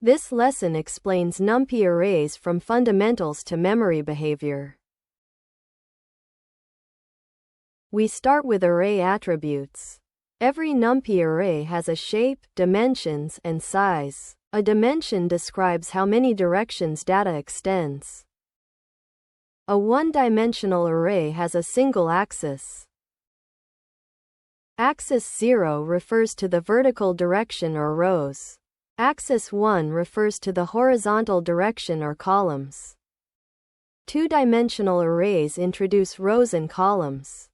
This lesson explains Numpy arrays from fundamentals to memory behavior. We start with array attributes. Every Numpy array has a shape, dimensions, and size. A dimension describes how many directions data extends. A one-dimensional array has a single axis. Axis 0 refers to the vertical direction or rows. Axis 1 refers to the horizontal direction or columns. Two-dimensional arrays introduce rows and columns.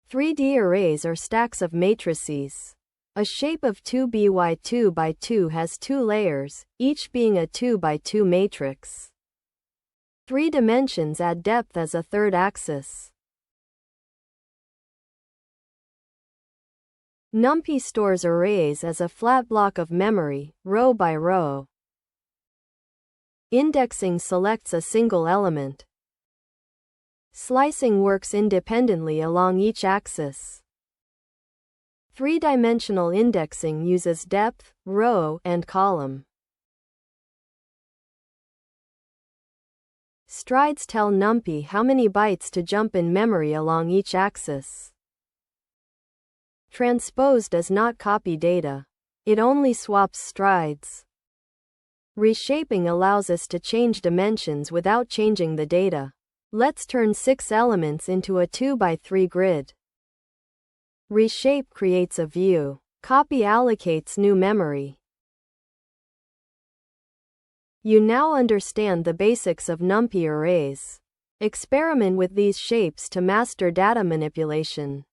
(3D) arrays are stacks of matrices. A shape of 2 by 2 by 2 has two layers, each being a 2 by 2 matrix. 3 dimensions add depth as a third axis. Numpy stores arrays as a flat block of memory, row by row. Indexing selects a single element. Slicing works independently along each axis. Three-dimensional indexing uses depth, row, and column. Strides tell Numpy how many bytes to jump in memory along each axis. Transpose does not copy data. It only swaps strides. Reshaping allows us to change dimensions without changing the data. Let's turn 6 elements into a 2 by 3 grid. Reshape creates a view. Copy allocates new memory. You now understand the basics of Numpy arrays. Experiment with these shapes to master data manipulation.